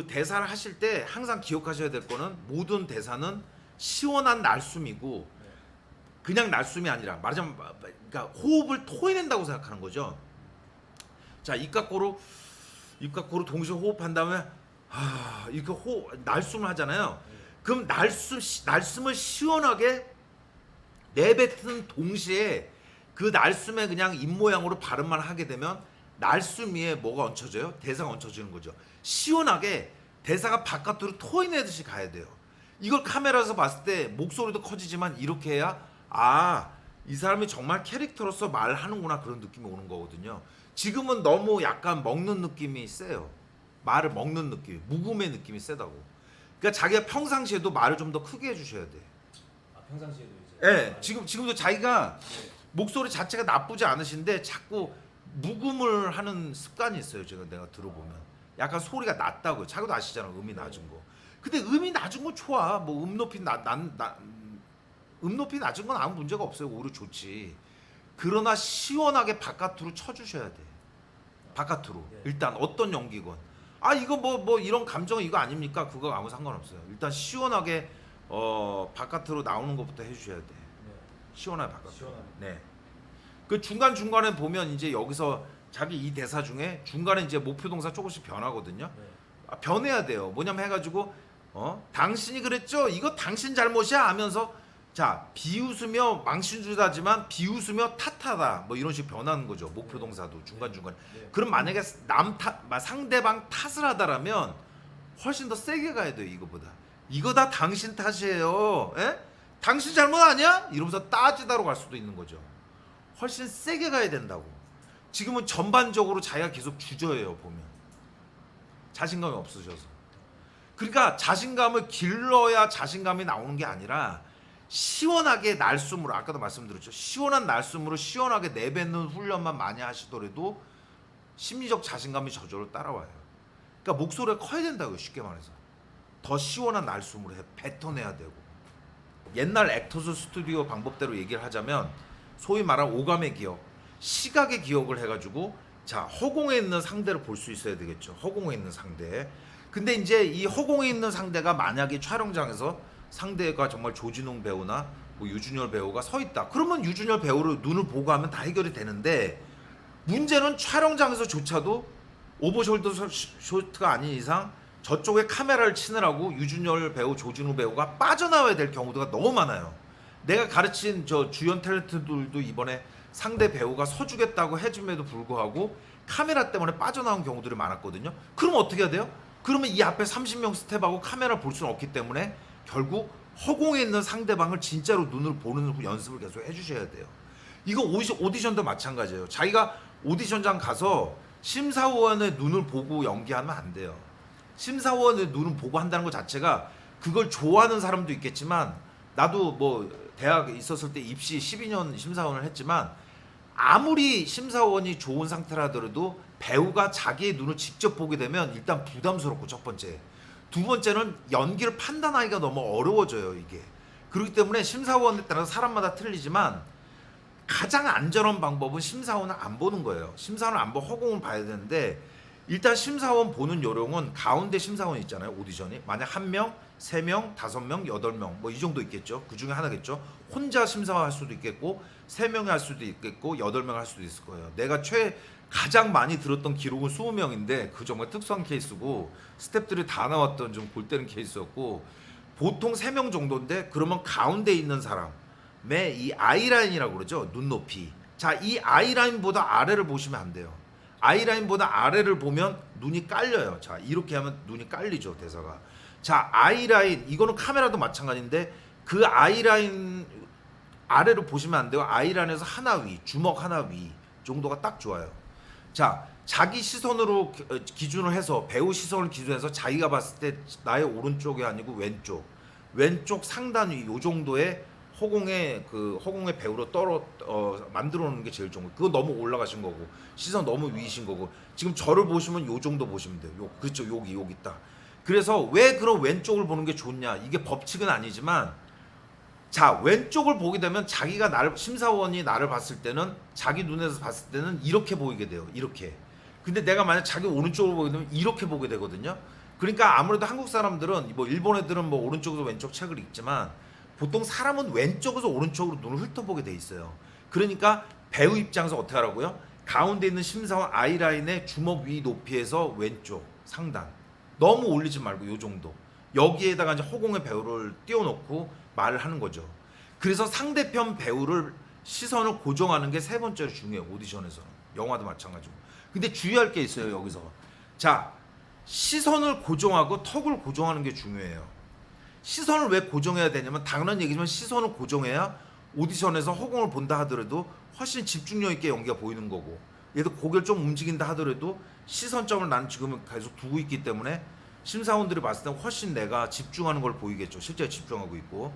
그 대사를 하실 때 항상 기억하셔야 될 거는 모든 대사는 시원한 날숨이고 그냥 날숨이 아니라 말하자면 그러니까 호흡을 토해낸다고 생각하는 거죠. 자, 입각고로 동시에 호흡한 다음에 이렇게 날숨을 하잖아요. 그럼 날숨을 시원하게 내뱉은 동시에 그 날숨에 그냥 입 모양으로 발음만 하게 되면 날숨 위에 뭐가 얹혀져요? 대사가 얹혀지는 거죠. 시원하게 대사가 바깥으로 토해내듯이 가야 돼요. 이걸 카메라에서 봤을 때 목소리도 커지지만 이렇게 해야 이 사람이 정말 캐릭터로서 말하는구나 그런 느낌이 오는 거거든요. 지금은 너무 약간 먹는 느낌이 세요. 말을 먹는 느낌, 묵음의 느낌이 세다고. 그러니까 자기가 평상시에도 말을 좀 더 크게 해주셔야 돼. 평상시에도 이제. 네, 지금도 자기가 목소리 자체가 나쁘지 않으신데 자꾸 묵음을 하는 습관이 있어요. 내가 들어보면 약간 소리가 낮다고요. 자기도 아시잖아요. 음이 낮은 거. 근데 음이 낮은 건 좋아. 뭐 음높이 음높이 낮은 건 아무 문제가 없어요. 오히려 좋지. 그러나 시원하게 바깥으로 쳐주셔야 돼. 바깥으로. 일단 어떤 연기건. 이거 뭐 이런 감정 이거 아닙니까? 그거 아무 상관없어요. 일단 시원하게 바깥으로 나오는 것부터 해주셔야 돼. 시원하게 바깥으로. 시원하게. 네. 그 중간 중간에 보면 이제 여기서 자기 이 대사 중에 중간에 이제 목표 동사 조금씩 변하거든요. 변해야 돼요. 뭐냐면 해가지고 당신이 그랬죠? 이거 당신 잘못이야 하면서 자 비웃으며 망신주다지만 비웃으며 탓하다 뭐 이런 식 변하는 거죠. 목표 동사도 중간 중간에. 그럼 만약에 상대방 탓을 하다라면 훨씬 더 세게 가야 돼요. 이거보다. 이거 다 당신 탓이에요. 에? 당신 잘못 아니야? 이러면서 따지다로 갈 수도 있는 거죠. 훨씬 세게 가야 된다고. 지금은 전반적으로 자기가 계속 주저해요. 보면 자신감이 없으셔서. 그러니까 자신감을 길러야 자신감이 나오는 게 아니라 시원하게 날숨으로, 아까도 말씀드렸죠. 시원한 날숨으로 시원하게 내뱉는 훈련만 많이 하시더라도 심리적 자신감이 저절로 따라와요. 그러니까 목소리가 커야 된다고요. 쉽게 말해서. 더 시원한 날숨으로 뱉어내야 되고. 옛날 액터스 스튜디오 방법대로 얘기를 하자면 소위 말하는 오감의 기억, 시각의 기억을 해가지고 자 허공에 있는 상대를 볼 수 있어야 되겠죠. 허공에 있는 상대. 근데 이제 이 허공에 있는 상대가 만약에 촬영장에서 상대가 정말 조진웅 배우나 뭐 유준열 배우가 서 있다. 그러면 유준열 배우를 눈을 보고 하면 다 해결이 되는데 문제는 촬영장에서조차도 오버숄더 쇼트가 아닌 이상 저쪽에 카메라를 치느라고 유준열 배우, 조진웅 배우가 빠져나와야 될 경우가 너무 많아요. 내가 가르친 저 주연 탤런트들도 이번에 상대 배우가 서주겠다고 해줌에도 불구하고 카메라 때문에 빠져나온 경우들이 많았거든요. 그럼 어떻게 해야 돼요? 그러면 이 앞에 30명 스텝하고 카메라를 볼 수는 없기 때문에 결국 허공에 있는 상대방을 진짜로 눈을 보는 연습을 계속 해주셔야 돼요. 이거 오디션도 마찬가지예요. 자기가 오디션장 가서 심사위원의 눈을 보고 연기하면 안 돼요. 심사위원의 눈을 보고 한다는 것 자체가 그걸 좋아하는 사람도 있겠지만 나도 뭐 대학 있었을 때 입시 12년 심사원을 했지만 아무리 심사원이 좋은 상태라 하더라도 배우가 자기의 눈을 직접 보게 되면 일단 부담스럽고 첫 번째. 두 번째는 연기를 판단하기가 너무 어려워져요 이게. 그렇기 때문에 심사원에 따라서 사람마다 틀리지만 가장 안전한 방법은 심사원을 안 보는 거예요. 심사원을 안 보고 허공을 봐야 되는데 일단 심사원 보는 요령은 가운데 심사원 있잖아요. 오디션이 만약 1명, 3명, 5명, 8명 뭐 이 정도 있겠죠. 그 중에 하나겠죠. 혼자 심사할 수도 있겠고 3명이 할 수도 있겠고 8명 할 수도 있을 거예요. 내가 가장 많이 들었던 기록은 20명인데 그 정말 특수한 케이스고 스태프들이 다 나왔던 좀 골 때리는 케이스였고 보통 3명 정도인데 그러면 가운데 있는 사람의 이 아이라인이라고 그러죠. 눈높이. 자, 이 아이라인보다 아래를 보시면 안 돼요. 아이라인보다 아래를 보면 눈이 깔려요. 자, 이렇게 하면 눈이 깔리죠, 대사가. 자, 아이라인, 이거는 카메라도 마찬가지인데 그 아이라인 아래를 보시면 안 돼요. 아이라인에서 하나 위, 주먹 하나 위 정도가 딱 좋아요. 자, 자기 시선으로 기준을 해서 배우 시선을 기준해서 자기가 봤을 때 나의 오른쪽이 아니고 왼쪽 상단 위 요 정도의 허공의 배우로 만들어 놓는 게 제일 좋은 거예요. 그거 너무 올라가신 거고 시선 너무 위이신 거고 지금 저를 보시면 요 정도 보시면 돼요. 그렇죠. 여기 딱. 그래서 왜 그런 왼쪽을 보는 게 좋냐? 이게 법칙은 아니지만 자, 왼쪽을 보게 되면 심사원이 나를 봤을 때는 자기 눈에서 봤을 때는 이렇게 보이게 돼요. 이렇게. 근데 내가 만약 자기 오른쪽을 보게 되면 이렇게 보게 되거든요. 그러니까 아무래도 한국 사람들은 뭐 일본 애들은 뭐 오른쪽에서 왼쪽 책을 읽지만 보통 사람은 왼쪽에서 오른쪽으로 눈을 훑어보게 돼 있어요. 그러니까 배우 입장에서 어떻게 하라고요? 가운데 있는 심사원 아이라인의 주먹 위 높이에서 왼쪽 상단 너무 올리지 말고 요 정도 여기에다가 이제 허공의 배우를 띄워놓고 말을 하는 거죠. 그래서 상대편 배우를 시선을 고정하는 게 세 번째로 중요해요. 오디션에서는 영화도 마찬가지고. 근데 주의할 게 있어요. 여기서 자 시선을 고정하고 턱을 고정하는 게 중요해요. 시선을 왜 고정해야 되냐면 당연한 얘기지만 시선을 고정해야 오디션에서 허공을 본다 하더라도 훨씬 집중력 있게 연기가 보이는 거고 얘도 고개를 좀 움직인다 하더라도 시선점을 난 지금은 계속 두고 있기 때문에 심사원들이 봤을 때 훨씬 내가 집중하는 걸 보이겠죠. 실제 집중하고 있고.